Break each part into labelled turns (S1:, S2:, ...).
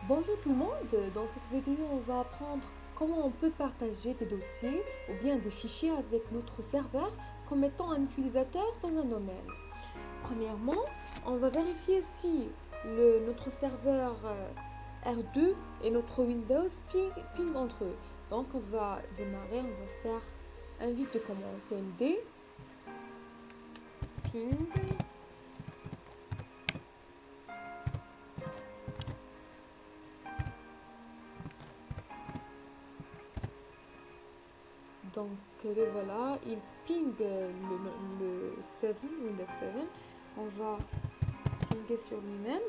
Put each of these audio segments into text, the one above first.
S1: Bonjour tout le monde, dans cette vidéo on va apprendre comment on peut partager des dossiers ou bien des fichiers avec notre serveur comme étant un utilisateur dans un domaine. Premièrement, on va vérifier si notre serveur R2 et notre Windows ping entre eux. Donc on va démarrer, on va faire invite de commande cmd ping. Donc le voilà, il ping le 7, Windows 7. On va pinguer sur lui-même.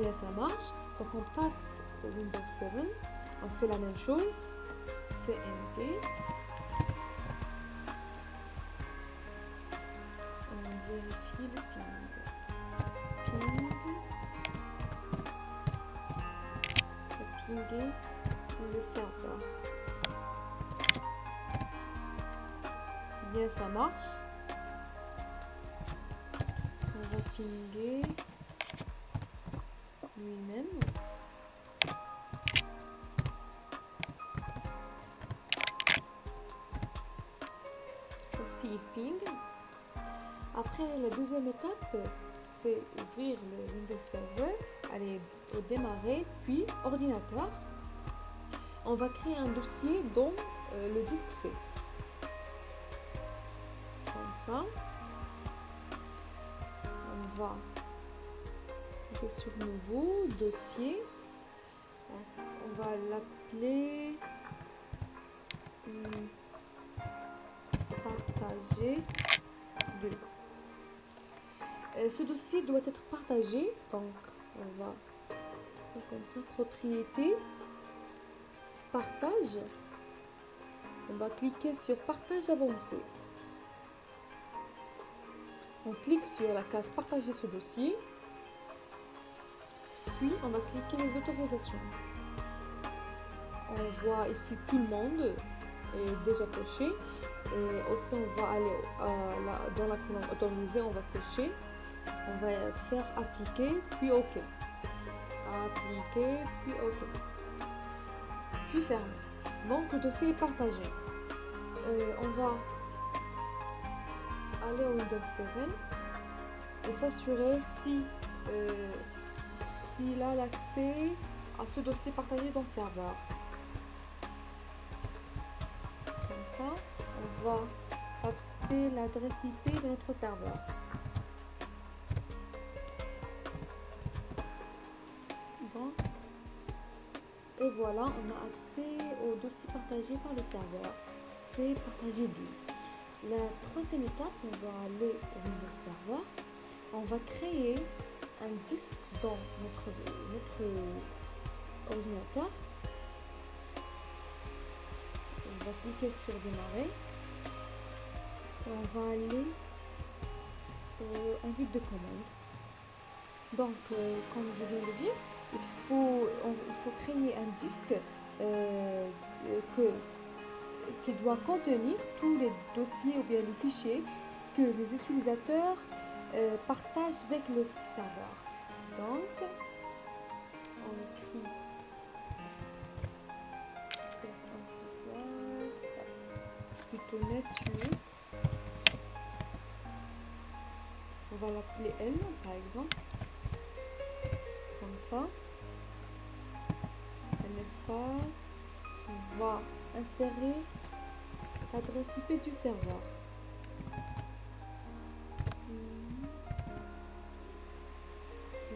S1: Et là ça marche. Donc on passe au Windows 7. On fait la même chose. CMD. On vérifie le ping. Pinguer le serveur. Bien, ça marche. On va pinguer lui-même. Aussi, il ping. Après, la deuxième étape, c'est ouvrir le Windows Server, aller au démarrer, puis ordinateur. On va créer un dossier dans le disque C. Comme ça. On va cliquer sur nouveau, dossier. On va l'appeler partager 2. Ce dossier doit être partagé, donc on va faire comme ça, propriété, partage. On va cliquer sur partage avancé. On clique sur la case partager ce dossier, puis on va cliquer les autorisations. On voit ici tout le monde est déjà coché, et aussi on va aller dans la colonne autorisée, on va cocher. On va faire appliquer, puis OK. Appliquer, puis OK. Puis fermer. Donc le dossier est partagé. On va aller au Windows 7 et s'assurer s'il a l'accès à ce dossier partagé dans le serveur. Comme ça, on va taper l'adresse IP de notre serveur. Donc, et voilà, on a accès au dossier partagé par le serveur. C'est partagé 2. La troisième étape, on va aller au Windows Server. On va créer un disque dans notre ordinateur. On va cliquer sur démarrer. Et on va aller au invite de commande. Donc, comme je viens de dire, il faut créer un disque qui doit contenir tous les dossiers ou bien les fichiers que les utilisateurs partagent avec le serveur. Donc, on écrit plutôt netuse. On va l'appeler L par exemple. Comme ça, un espace, on va insérer l'adresse IP du serveur.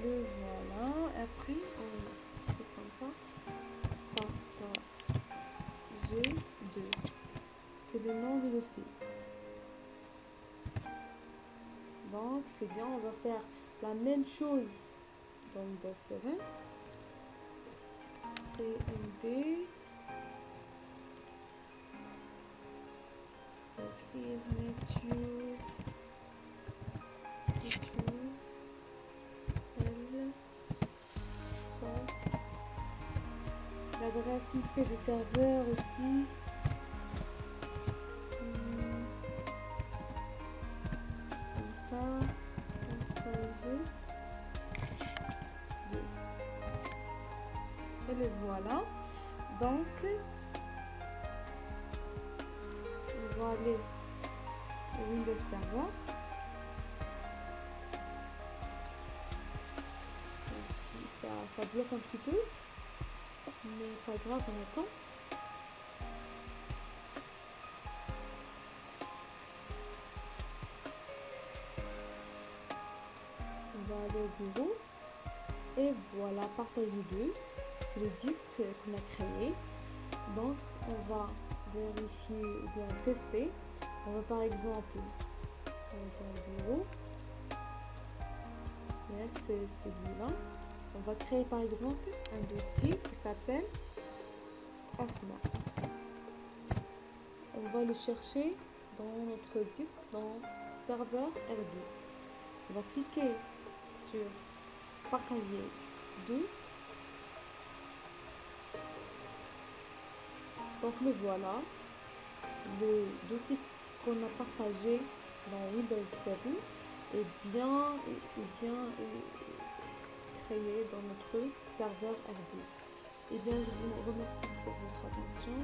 S1: Le voilà, après on fait comme ça, partager 2. C'est le nom du dossier. Donc c'est bien, on va faire la même chose dans Windows 7. CMD. Écrire netuse. L'adresse IP du serveur aussi. 2. Et le voilà. Donc, on va aller au Windows Server. Ça bloque un petit peu, mais pas grave, on attend. On va aller au bureau et voilà, partager 2. C'est le disque qu'on a créé. Donc on va vérifier ou bien tester. On va par exemple dans le bureau. C'est celui-là. On va créer par exemple un dossier qui s'appelle Asma. On va le chercher dans notre disque, dans serveur R2. On va cliquer sur partager 2. Donc le voilà, le dossier qu'on a partagé dans Windows 7 est bien créé dans notre serveur R2. Et bien, je vous remercie pour votre attention.